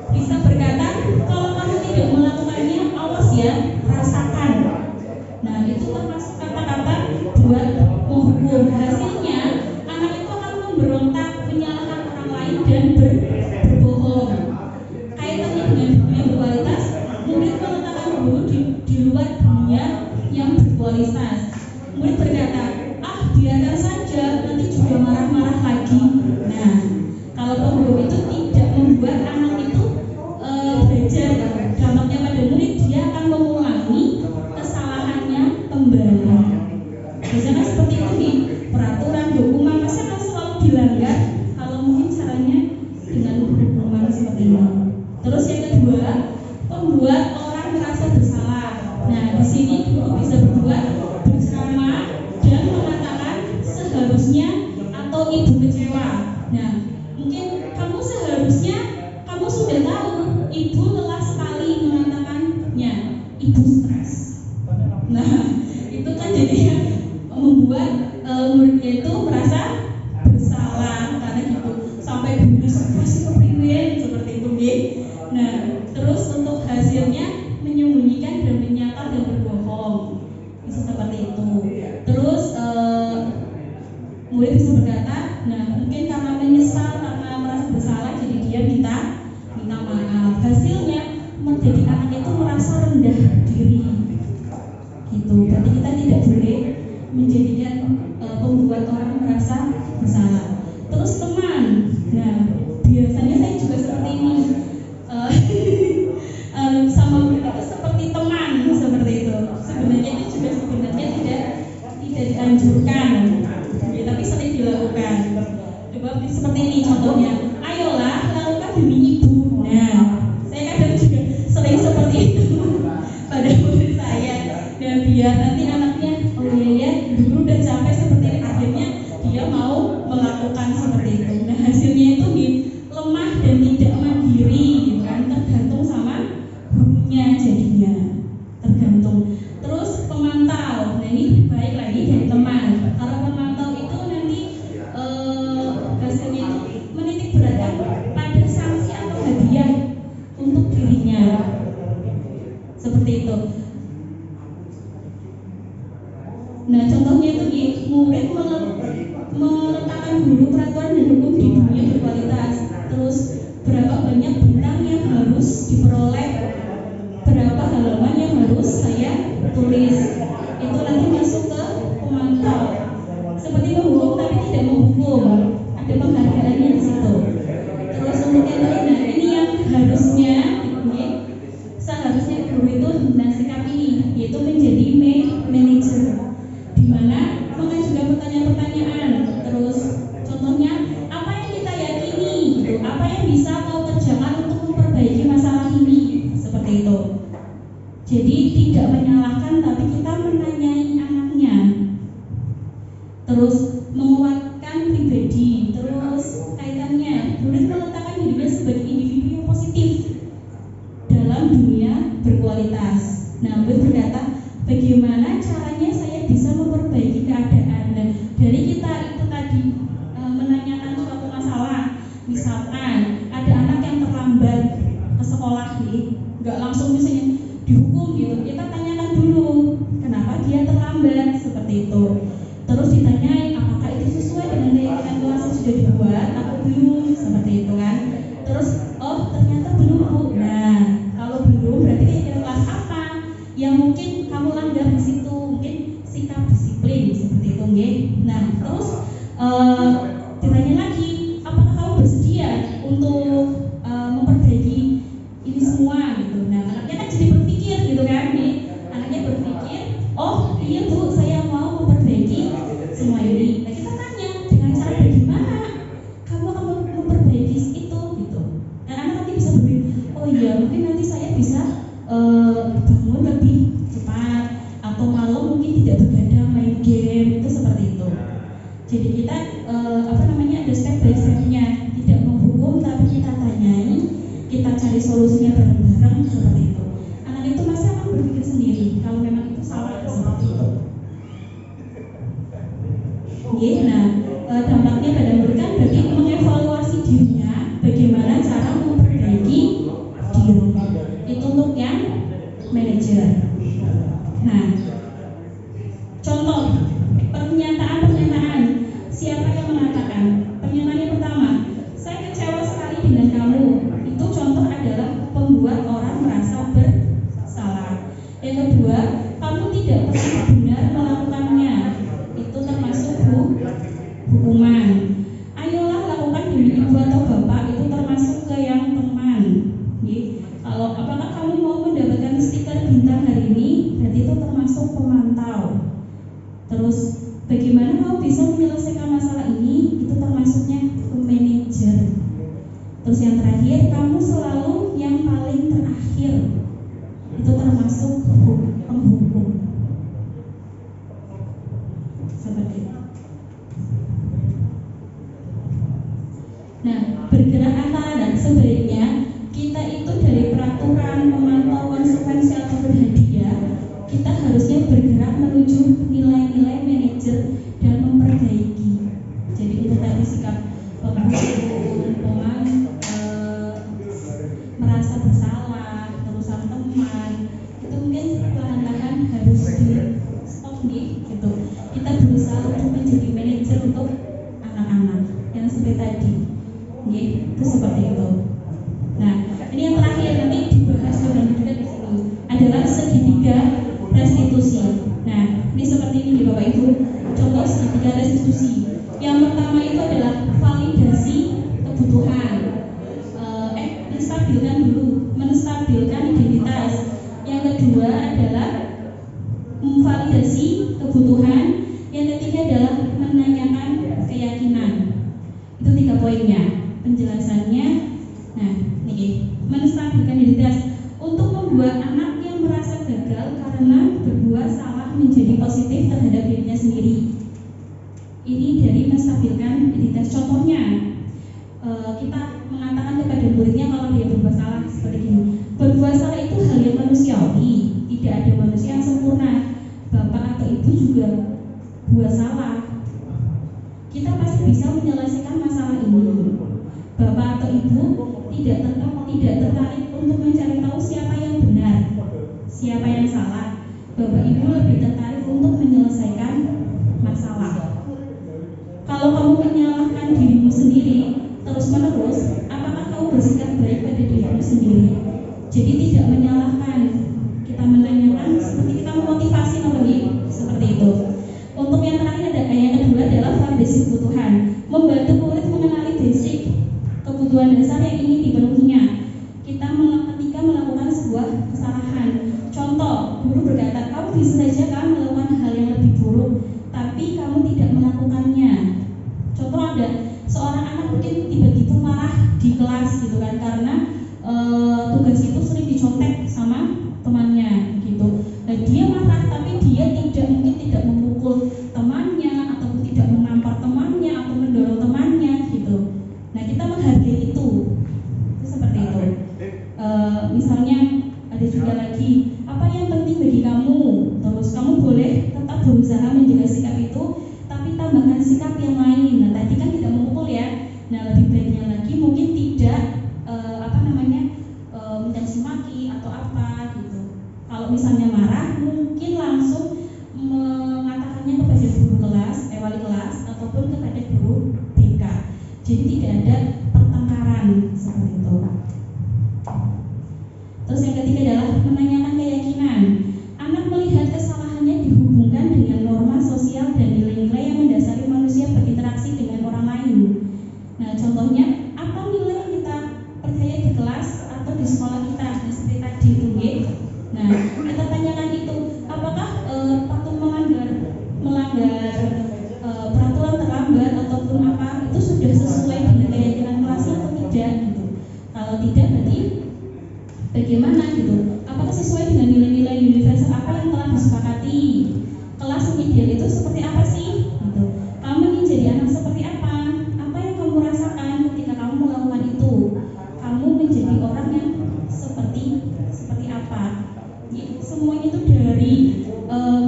bisa berkata kalau kamu tidak melakukannya, awas ya, rasakan. Nah, itu termasuk kata-kata buat menghukum. Hasilnya anak itu akan memberontak, menyalahkan orang lain dan berbohong. Kaitannya dengan dunia berkualitas, murid meletakkan guru di luar dunia yang berkualitas. Murid berkata, biarkan saja, nanti juga marah-marah lagi. Nah, kalau penghukum itu tidak membuat anak itu belajar, dampaknya pada murid, dia akan mengulangi kesalahannya kembali. Biasanya seperti itu nih, peraturan, hukuman pasti akan selalu dilanggar kalau mungkin caranya dengan hukuman seperti ini. Terus yang kedua, membuat orang merasa bersalah. Nah, di sini guru bisa berbuat bersama dan mengatakan seharusnya atau ibu kecewa. Nah, mungkin kamu seharusnya, kamu sudah tahu ibu lelah sekali mengatakannya, ibu stres. Nah, itu kan jadinya membuat muridnya itu merasa bersalah karena gitu sampai guru masih kepriwen seperti itu nih. Nah, terus untuk hasilnya menyembunyikan dan menyangkal dan berbohong, bisa seperti itu. Terus murid bisa berkata, nah mungkin karena menyesal, karena merasa bersalah, jadi dia minta maaf. Hasilnya menjadi anak itu merasa rendah diri. Gitu. Berarti kita tidak boleh menjadikan pembuat orang merasa bersalah. Terus teman, nah biasanya saya juga seperti ini. Sama murid itu seperti teman, seperti itu. Sebenarnya itu juga tidak dianjurkan, ya, tapi sering dilakukan. Coba seperti ini contohnya, ayolah lakukan demi ibu. Nah, saya kadang juga sering seperti itu pada murid saya. Dan biar nanti anaknya, oh iya ya, dulu udah capek seperti ini, akhirnya dia mau melakukan seperti itu. Nah, hasilnya itu lemah dan tidak mandiri, gitu kan, tergantung sama gurunya jadinya, tergantung. Terus pemantau, nah ini baik lagi dari teman. Kalau pemantau itu nanti hasilnya itu menitik beratkan pada sanksi atau hadiah untuk dirinya, seperti itu. Nah, contohnya itu nih, murid meletakkan guru peraturan dan hukum di dunia berkualitas. Terus berapa banyak bintang yang harus diperoleh, berapa halaman yang harus saya tulis. Itu nanti masuk ke pemantau. Seperti menghukum tapi tidak menghukum, ada penghargaannya di situ. Terus untuk yang lain, nah ini yang harusnya, seharusnya guru itu dengan sikap ini, yaitu menjadi manajer, di mana mengajukan pertanyaan-pertanyaan. Terus contohnya apa yang kita yakini, gitu, apa yang bisa kau kerjakan untuk memperbaiki masalah ini, seperti itu. Jadi tidak menyalahkan, tapi kita menanyai anaknya. Terus menguatkan pribadi. Terus kaitannya, murid meletakkan dirinya sebagai individu yang positif dalam dunia berkualitas. Nah, murid berkata, bagaimana caranya saya bisa itu. Terus ditanyai apakah itu sesuai dengan keyakinan kelas yang sudah dibuat atau belum, seperti itu kan. Terus oh ternyata belum Bu. Nah kalau belum berarti keyakinan kelas apa yang mungkin kamu langgar di situ, mungkin sikap disiplin seperti itu nggih. Nah terus ditanya lagi apakah kamu bersedia untuk memperbaiki ini semua gitu. Nah anaknya kan jadi berpikir gitu kan nih, anaknya berpikir oh iya Bu saya mau memperbaiki semua ini. Nah kita tanya dengan cara bagaimana kamu akan memperbaiki itu gitu. Dan anak nanti bisa berpikir oh iya mungkin nanti saya bisa bangun lebih cepat atau malam mungkin tidak begadang main game, itu seperti itu. Jadi kita ada step by stepnya, tidak menghukum tapi kita tanyai, kita cari solusinya bareng-bareng seperti itu. Anak itu masih akan berpikir sendiri kalau memang itu salah seperti itu. Oke, nah dampaknya pada murid kan berarti mengevaluasi dirinya, bagaimana cara memperbaiki diri. Itu untuk yang manajer. Nah, contoh pernyataan siapa yang mengatakan? Pernyataan yang pertama, saya kecewa sekali dengan kamu. Itu contoh adalah membuat orang merasa bersalah. Yang kedua, kamu tidak pernah benar melakukannya. Itu termasuk hukuman. Ayolah lakukan demi ibu atau bapak, itu termasuk ke yang teman. Kalau apakah kamu mau mendapatkan stiker bintang hari ini, berarti itu termasuk pemantau. Terus bagaimana kamu bisa menyelesaikan masalah ini, itu termasuknya ke manajer. Terus yang terakhir, kamu selalu yang paling terakhir, itu termasuk penghukum. Seperti itu. Nah, bergerak antara dan sebaliknya kita itu dari peraturan memantau konsekuensi atau berhadiah, kita harusnya bergerak menuju nilai-nilai manajer dan memperbaiki. Jadi itu tadi sikap penghukum, merasa bersalah, terusan teman, itu mungkin perlahan-lahan harus di stop nih, gitu. Kita berusaha untuk menjadi manajer untuk anak-anak yang seperti tadi, itu seperti itu. Nah, ini yang terakhir nanti dibahas lebih lanjut di sini adalah segitiga restitusi. Nah, ini seperti ini Bapak Ibu, contoh segitiga restitusi. Yang pertama itu adalah validasi kebutuhan. Menstabilkan identitas. Yang kedua adalah memvalidasi kebutuhan. Yang ketiga adalah menanyakan keyakinan. Itu 3 poinnya. Penjelasannya, nah, ini menstabilkan identitas untuk membuat anak yang merasa gagal karena berbuat salah menjadi positif terhadap dirinya sendiri. Ini dari menstabilkan identitas. Contohnya, kita mengatakan kepada muridnya kalau dia berbuat salah seperti ini. Berbuat salah itu hal yang manusiawi, tidak ada manusia yang sempurna. Bapak atau ibu juga buat salah. Kita pasti bisa menyelesaikan masalah ini. Bapak atau ibu tidak tertarik untuk mencari tahu siapa yang benar, siapa yang salah. Bapak ibu lebih tertarik untuk menyelesaikan masalah. Kalau kamu menyalahkan dirimu sendiri terus-menerus, apakah kamu bersikap baik pada dirimu sendiri? Jadi tidak menyalahkan, kita menanyakan seperti kita memotivasi lagi, seperti itu. Untuk yang terakhir yang kedua adalah validasi kebutuhan, membantu murid mengenali basic kebutuhan dasar yang ingin dipenuhinya. Ketika melakukan sebuah kesalahan, contoh guru berkata kamu bisa saja kan melakukan hal yang lebih buruk, tapi kamu tidak melakukannya. Contoh ada seorang anak mungkin tiba-tiba marah di kelas gitu kan karena tugas itu sering dicontek sama temannya gitu. Nah dia marah tapi dia mungkin tidak memukul temannya ataupun tidak menampar temannya atau mendorong temannya gitu. Nah kita menghargai itu seperti itu. Misalnya ada juga lagi apa yang penting bagi kamu, terus kamu boleh tetap berusaha menjaga sikap itu tapi tambahkan sikap yang lain. Nah tadi kan tidak memukul ya. Nah lebih baiknya lagi mungkin tidak mencaci maki atau apa gitu. Kalau misalnya marah mungkin langsung mengatakannya kepada Jadi tidak ada pertengkaran seperti itu. Terus yang ketiga adalah menanyakan keyakinan. Anak melihat kesalahannya dihubungkan dengan norma sosial dan nilai-nilai yang mendasari manusia berinteraksi dengan orang lain. Nah, contohnya apa nilai yang kita percaya di kelas atau di sekolah kita? Nah, seperti tadi itu, Nah, kita tanyakan itu, apakah waktu melanggar peraturan terlambat ataupun apa itu sudah sesuai dengan keyakinan kelasnya atau tidak gitu. Kalau tidak berarti bagaimana gitu? Apakah sesuai dengan nilai-nilai universal apa yang telah disepakati? Kelas yang ideal itu seperti apa sih? Gitu. Kamu ingin jadi anak seperti apa? Apa yang kamu rasakan ketika kamu melakukan itu? Kamu menjadi orang yang seperti apa? Semuanya itu dari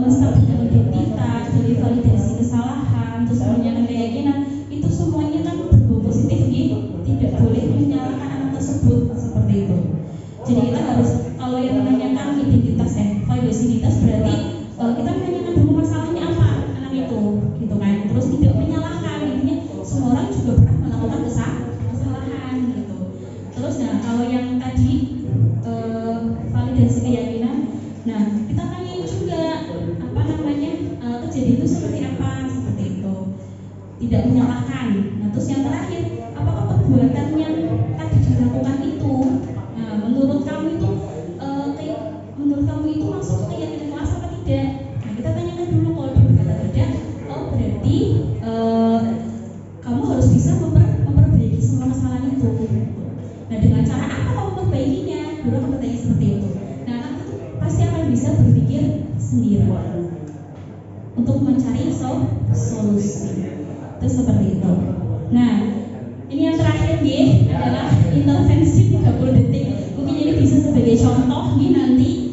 menstabilkan identitas, dari validasi kesalahan, terus menanyakan keyakinan, itu semuanya kan berbau positif gitu. Tidak boleh menyalahkan anak tersebut seperti itu. Jadi kita harus, kalau yang menanyakan identitas validasi identitas berarti kita menanyakan dulu masalahnya apa anak itu, gitu kan. Terus tidak menyalahkan, intinya semua orang juga pernah melakukan kesalahan gitu. Terus nah kalau yang tadi validasi keyakinan, nah kita tanyain juga kejadian itu seperti apa, seperti itu. Tidak menyalahkan. Nah terus yang terakhir, apakah perbuatan yang tadi dilakukan itu, nah menurut kamu itu masuk ke keyakinan kelas apa tidak? Nah kita tanyakan dulu, kalau dia berkata tidak, oh berarti kamu harus bisa memperbaiki semua kesalahan itu. Nah dengan cara apa kamu memperbaikinya? Dulu akan bertanya seperti itu. Nah anak itu pasti akan bisa berpikir sendiri untuk mencari solusi. Itu seperti itu. Nah ini yang terakhir adalah intervensi 30 detik. Mungkin ini bisa sebagai contoh nanti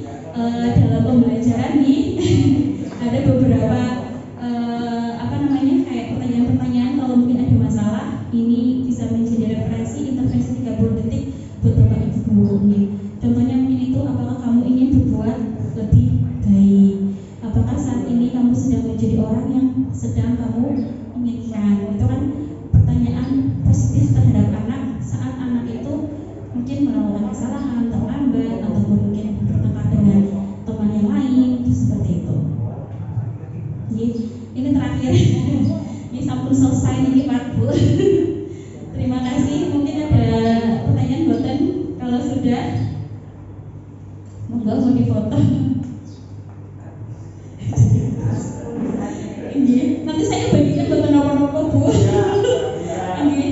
dalam pembelajaran ada beberapa kayak pertanyaan-pertanyaan. Kalau mungkin ada masalah, ini bisa menjadi referensi intervensi 30 detik buat Bapak Ibu guru. Contohnya mungkin itu, apakah kamu ingin berbuat lebih baik? Apakah saat ini kamu sedang menjadi orang yang sedang kamu inginkan? Itu kan pertanyaan positif terhadap anak saat anak itu mungkin melakukan kesalahan, terlambat, ataupun mungkin bertengkar dengan teman yang lain, seperti itu. Ini terakhir. Ini sampun selesai nih Pak Bu. Terima kasih. Mungkin ada pertanyaan buatan, kalau sudah monggo mau difoto. Nanti saya bagikan buatan nomor-nomor Bu.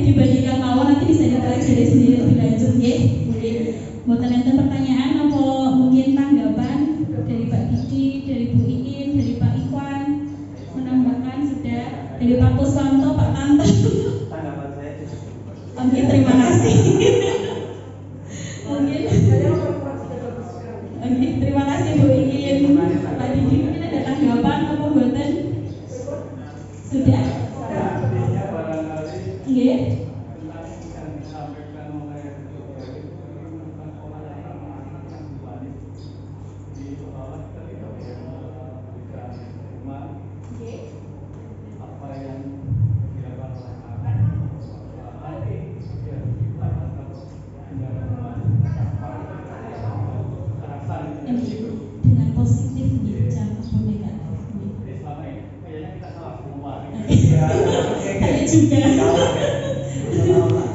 Dibagikan mawon, nanti bisa dipelajari sendiri lebih lanjut mungkin buatan enten pertanyaan atau mungkin tanggapan dari Pak Didi, dari Bu Iin, dari Pak Ikhwan, menambahkan sudah, dari Pak Kuswanto, Pak Tanto. Tanggapan saya Oke, terima kasih. Mungkin oke, terima kasih Bu Iin, Pak Didi, mungkin ada tanggapan atau buatan? Sudah? Nggih. Dengan positif jangan negatif.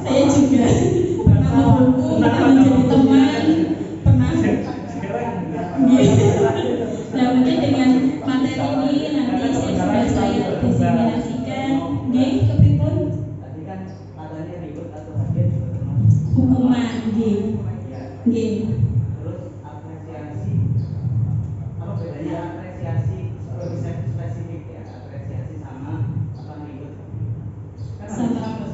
Saya juga pernah membuku, pernah menjadi teman, pernah. Nah mungkin dengan materi ini nanti sudah saya diseminasikan. Ke pripun? Tadi kan katanya ribut atau hadir juga termasuk hukuman. Terus apresiasi, apa bedanya apresiasi bisa spesifik ya, apresiasi sama apa ribut? Sama.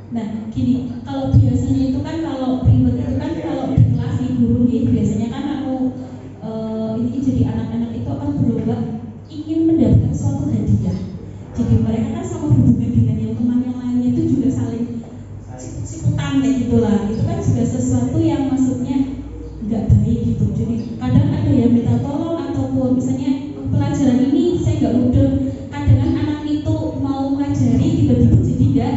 Nah gini, kalau biasanya itu kan kalau ribut itu kan kalau di kelas guru biasanya kan ini jadi anak-anak itu akan berlomba ingin mendapatkan suatu hadiah. Jadi mereka kan sama hubungan dengan yang teman yang lainnya itu juga saling sikutan kayak gitulah. Itu kan juga sesuatu yang maksudnya nggak baik gitu. Jadi kadang ada yang minta tolong ataupun misalnya pelajaran ini saya nggak mudeng. Kadang anak itu mau pelajari tiba-tiba jadi nggak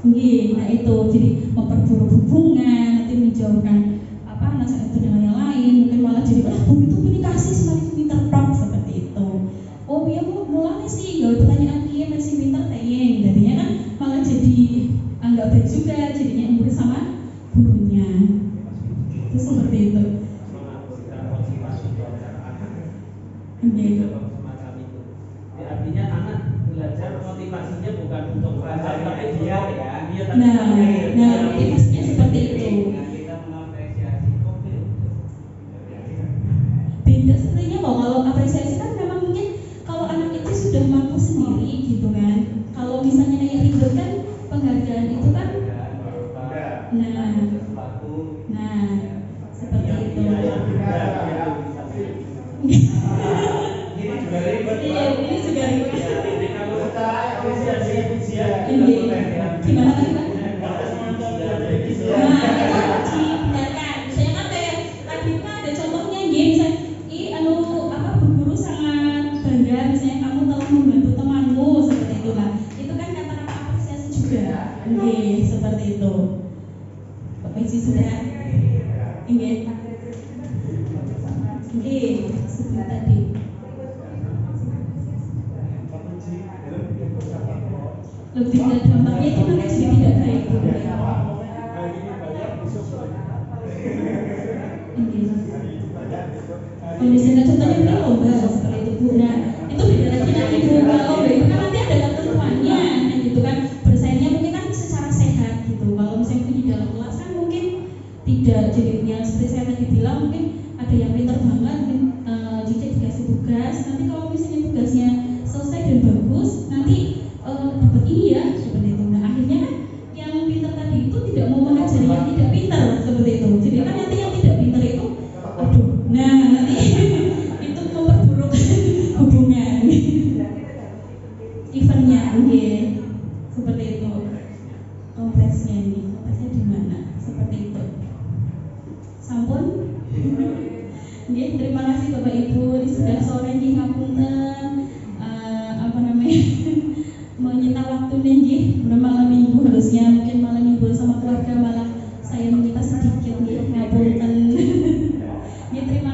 Nggih, nah itu jadi memperburuk hubungan, nanti menjauhkan anak satu dengan yang lain, mungkin malah jadi bu itu pilih kasih semakin pinter tok seperti itu. Oh iya bu, mulanya sih gak pertanyaan dia masih pinter tayeng, jadinya kan malah jadi anggap baik juga, jadinya murid sama gurunya. Itu seperti itu. Mengabaikan motivasi belajar anak. Nggih. Semacam itu. Ya, artinya anak belajar motivasinya bukan untuk belajar, tapi dia ya. Dia Nah, motivasinya seperti itu. Kita mengapresiasi oke. Beda sebenarnya kok, kalau apresiasi kan memang mungkin kalau anak itu sudah mampu sendiri gitu kan. Kalau misalnya kayak ribet kan penghargaan itu kan nah seperti itu. Ini juga ribet. Iya, ini juga ribet. Kalau kita apresiasi pujian Gimana tadi Pak? Nah, itu harus dibenarkan. Misalnya kan kayak tadi kan ada contohnya gitu, misalnya bu guru sangat bangga misalnya kamu telah membantu temanmu seperti itu lah. Itu kan kata-kata apresiasi juga. Nggih, seperti itu. Bapak Iji sudah? Nggih. Nggih, seperti tadi. Lebih tidak dampaknya itu nanti jadi tidak baik. Misalnya contohnya mungkin lomba seperti itu Bu. Nah itu beda lagi nanti Bu. Kalau lomba itu kan nanti ada ketentuannya, gitu kan. Bersaingnya mungkin kan secara sehat gitu. Kalau misalnya itu di dalam kelas kan mungkin tidak. Jadinya seperti saya tadi bilang mungkin ada yang pintar banget, Cici dikasih tugas. Nanti kalau misalnya tugasnya selesai dan bagus, nanti dapat ini ya seperti itu. Nah akhirnya kan yang pintar tadi itu tidak mau mengajari yang tidak pintar seperti itu. Jadi kan nanti yang tidak pintar itu aduh, nah nanti itu memperburuk hubungan eventnya, seperti itu. Kompleksnya di mana? Seperti itu. Sampun? Terima kasih Bapak Ibu. Ini sudah sore nih ngapunten. Menyita waktu nih, udah malam minggu harusnya mungkin malam minggu sama keluarga malah saya menyita sedikit nih ngapunten. Terima